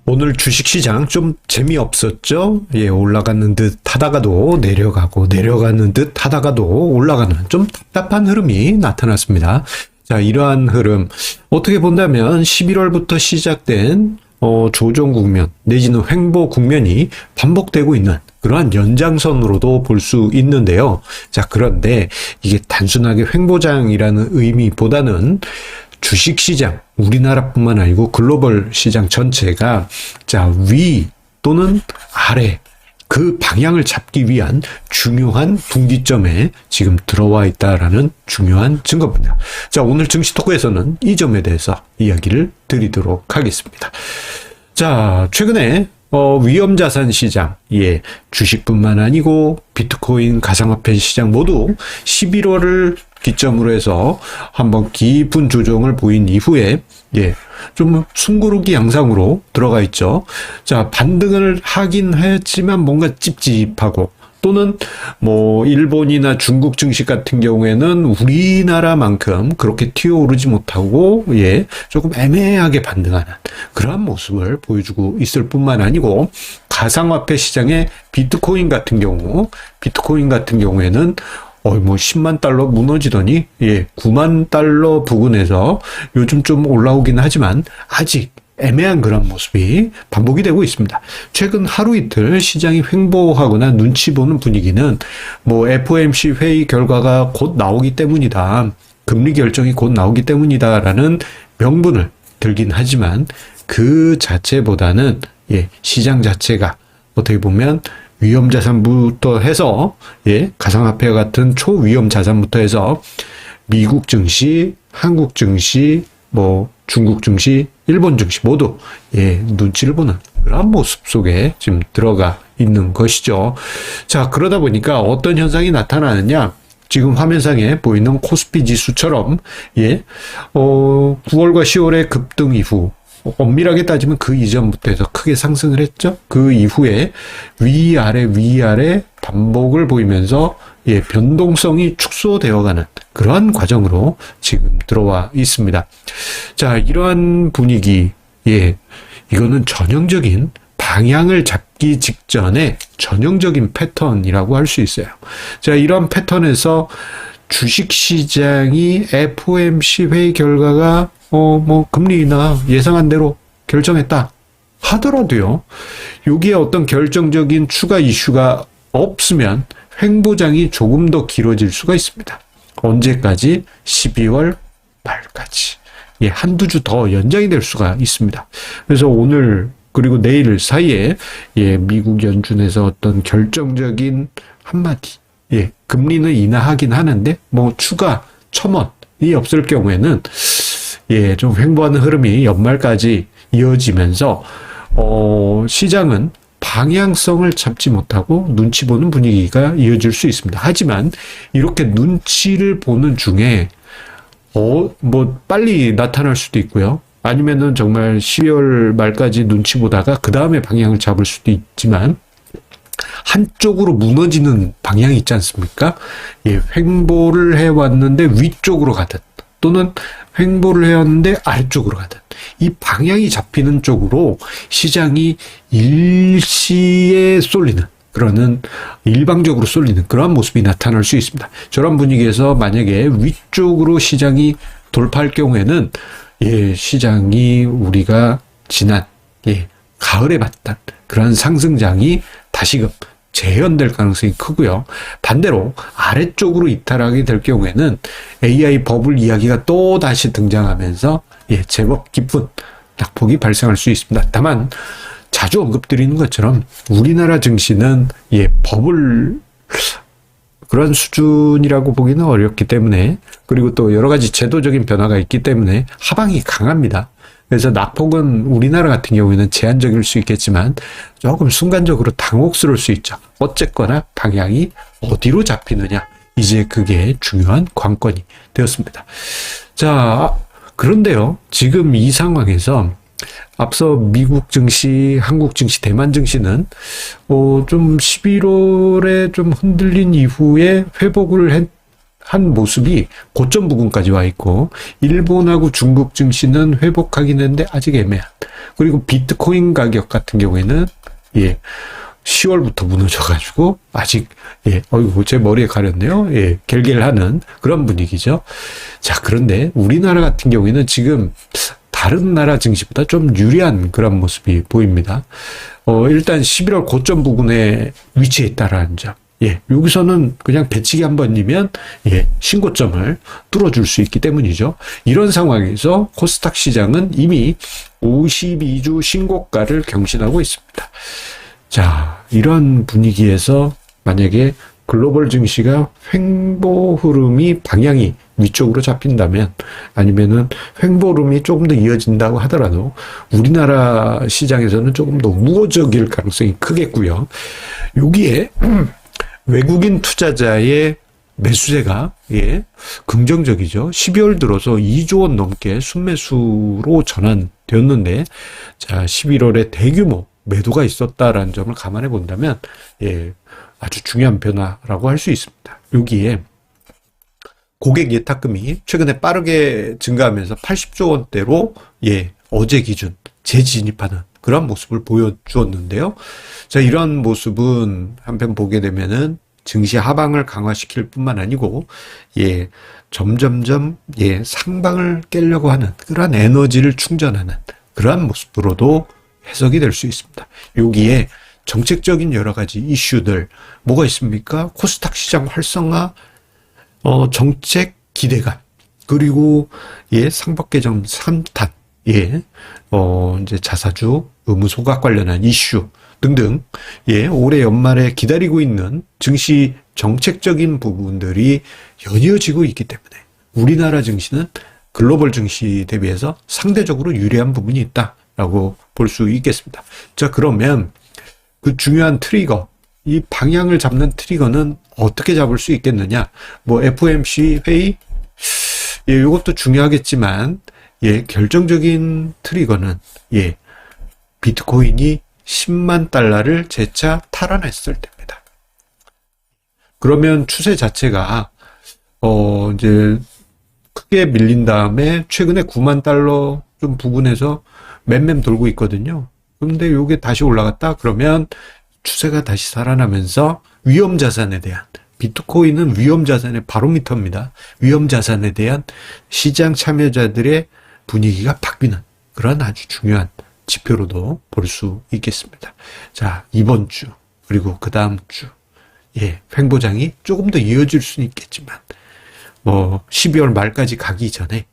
오늘 주식시장 좀 재미없었죠? 예, 올라가는 듯 하다가도 내려가고, 내려가는 듯 하다가도 올라가는 좀 답답한 흐름이 나타났습니다. 자, 이러한 흐름, 어떻게 본다면 11월부터 시작된 조정 국면, 내지는 횡보 국면이 반복되고 있는 그러한 연장선으로도 볼 수 있는데요. 자, 그런데 이게 단순하게 횡보장이라는 의미보다는 주식시장, 우리나라뿐만 아니고 글로벌 시장 전체가 위 또는 아래 그 방향을 잡기 위한 중요한 분기점에 지금 들어와 있다라는 중요한 증거입니다. 자, 오늘 증시 토크에서는 이 점에 대해서 이야기를 드리도록 하겠습니다. 자, 최근에 위험자산 시장, 주식뿐만 아니고 비트코인, 가상화폐 시장 모두 11월을 기점으로 해서 한번 깊은 조정을 보인 이후에 좀 숨고르기 양상으로 들어가 있죠. 자, 반등을 하긴 했지만 뭔가 찝찝하고, 또는 일본이나 중국 증시 같은 경우에는 우리나라만큼 그렇게 튀어오르지 못하고 조금 애매하게 반등하는 그러한 모습을 보여주고 있을 뿐만 아니고, 가상화폐 시장의 비트코인 같은 경우에는 10만 달러 무너지더니 9만 달러 부근에서 요즘 좀 올라오긴 하지만 아직 애매한 그런 모습이 반복이 되고 있습니다. 최근 하루 이틀 시장이 횡보하거나 눈치 보는 분위기는 FOMC 회의 결과가 곧 나오기 때문이다, 금리 결정이 곧 나오기 때문이다라는 명분을 들긴 하지만, 그 자체보다는 시장 자체가 어떻게 보면 위험자산부터 해서 가상화폐 같은 초위험 자산부터 해서 미국 증시, 한국 증시, 중국 증시, 일본 증시 모두 눈치를 보는 그런 모습 속에 지금 들어가 있는 것이죠. 자, 그러다 보니까 어떤 현상이 나타나느냐, 지금 화면상에 보이는 코스피 지수처럼 9월과 10월의 급등 이후, 엄밀하게 따지면 그 이전부터 해서 크게 상승을 했죠. 그 이후에 위아래 반복을 보이면서 변동성이 축소되어가는 그러한 과정으로 지금 들어와 있습니다. 자, 이러한 분위기, 이거는 전형적인 방향을 잡기 직전에 전형적인 패턴이라고 할 수 있어요. 자, 이런 패턴에서 주식시장이 FOMC 회의 결과가 금리나 예상한 대로 결정했다 하더라도요, 여기에 어떤 결정적인 추가 이슈가 없으면 횡보장이 조금 더 길어질 수가 있습니다. 언제까지? 12월 말까지. 한두 주 더 연장이 될 수가 있습니다. 그래서 오늘 그리고 내일 사이에 미국 연준에서 어떤 결정적인 한마디, 금리는 인하하긴 하는데 추가 첨언이 없을 경우에는 좀 횡보하는 흐름이 연말까지 이어지면서 시장은 방향성을 잡지 못하고 눈치 보는 분위기가 이어질 수 있습니다. 하지만 이렇게 눈치를 보는 중에 빨리 나타날 수도 있고요. 아니면은 정말 12월 말까지 눈치 보다가 그 다음에 방향을 잡을 수도 있지만, 한쪽으로 무너지는 방향이 있지 않습니까? 횡보를 해왔는데 위쪽으로 가든, 또는 횡보를 해왔는데 아래쪽으로 가든, 이 방향이 잡히는 쪽으로 시장이 일시에 쏠리는, 그러는 일방적으로 쏠리는 그러한 모습이 나타날 수 있습니다. 저런 분위기에서 만약에 위쪽으로 시장이 돌파할 경우에는 시장이 우리가 지난 가을에 봤던 그런 상승장이 다시금 재현될 가능성이 크고요. 반대로 아래쪽으로 이탈하게 될 경우에는 AI 버블 이야기가 또 다시 등장하면서 제법 깊은 낙폭이 발생할 수 있습니다. 다만 자주 언급드리는 것처럼 우리나라 증시는 버블 그런 수준이라고 보기는 어렵기 때문에, 그리고 또 여러 가지 제도적인 변화가 있기 때문에 하방이 강합니다. 그래서 낙폭은 우리나라 같은 경우에는 제한적일 수 있겠지만 조금 순간적으로 당혹스러울 수 있죠. 어쨌거나 방향이 어디로 잡히느냐, 이제 그게 중요한 관건이 되었습니다. 자, 그런데요, 지금 이 상황에서 앞서 미국 증시, 한국 증시, 대만 증시는 좀 11월에 좀 흔들린 이후에 회복을 한 모습이 고점 부근까지 와 있고, 일본하고 중국 증시는 회복하긴 했는데 아직 애매한. 그리고 비트코인 가격 같은 경우에는 10월부터 무너져가지고 아직 어이구 제 머리에 가렸네요. 갤갤하는 그런 분위기죠. 자, 그런데 우리나라 같은 경우에는 지금 다른 나라 증시보다 좀 유리한 그런 모습이 보입니다. 일단 11월 고점 부근에 위치해 있다라는 점. 여기서는 그냥 배치기 한 번이면 신고점을 뚫어줄 수 있기 때문이죠. 이런 상황에서 코스닥 시장은 이미 52주 신고가를 경신하고 있습니다. 자, 이런 분위기에서 만약에 글로벌 증시가 횡보 흐름이 방향이 위쪽으로 잡힌다면, 아니면은 횡보 흐름이 조금 더 이어진다고 하더라도 우리나라 시장에서는 조금 더 우호적일 가능성이 크겠고요. 여기에 외국인 투자자의 매수세가 긍정적이죠. 12월 들어서 2조 원 넘게 순매수로 전환되었는데, 자, 11월에 대규모 매도가 있었다라는 점을 감안해 본다면 아주 중요한 변화라고 할 수 있습니다. 여기에 고객 예탁금이 최근에 빠르게 증가하면서 80조 원대로 어제 기준 재진입하는 그런 모습을 보여주었는데요. 자, 이런 모습은 한편 보게 되면은 증시 하방을 강화시킬 뿐만 아니고 점점점 상방을 깨려고 하는 그러한 에너지를 충전하는 그러한 모습으로도 해석이 될 수 있습니다. 여기에 정책적인 여러 가지 이슈들 뭐가 있습니까? 코스닥 시장 활성화, 정책 기대감, 그리고 상법 개정 3탄, 이제 자사주 의무 소각 관련한 이슈 등등, 올해 연말에 기다리고 있는 증시 정책적인 부분들이 연이어지고 있기 때문에 우리나라 증시는 글로벌 증시 대비해서 상대적으로 유리한 부분이 있다라고 볼 수 있겠습니다. 자, 그러면 그 중요한 트리거, 이 방향을 잡는 트리거는 어떻게 잡을 수 있겠느냐? 뭐 FOMC 회의, 이것도 중요하겠지만, 결정적인 트리거는 비트코인이 10만 달러를 재차 탈환했을 때입니다. 그러면 추세 자체가 이제 크게 밀린 다음에 최근에 9만 달러 좀 부근에서 맴맴 돌고 있거든요. 그런데 이게 다시 올라갔다 그러면 추세가 다시 살아나면서 위험 자산에 대한, 비트코인은 위험 자산의 바로미터입니다. 위험 자산에 대한 시장 참여자들의 분위기가 바뀌는 그런 아주 중요한 지표로도 볼 수 있겠습니다. 자, 이번 주 그리고 그 다음 주 횡보장이 조금 더 이어질 수는 있겠지만 12월 말까지 가기 전에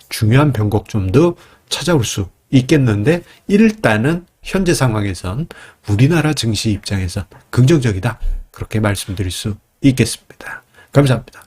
중요한 변곡점도 찾아올 수 있겠는데, 일단은 현재 상황에선 우리나라 증시 입장에서 긍정적이다, 그렇게 말씀드릴 수 있겠습니다. 감사합니다.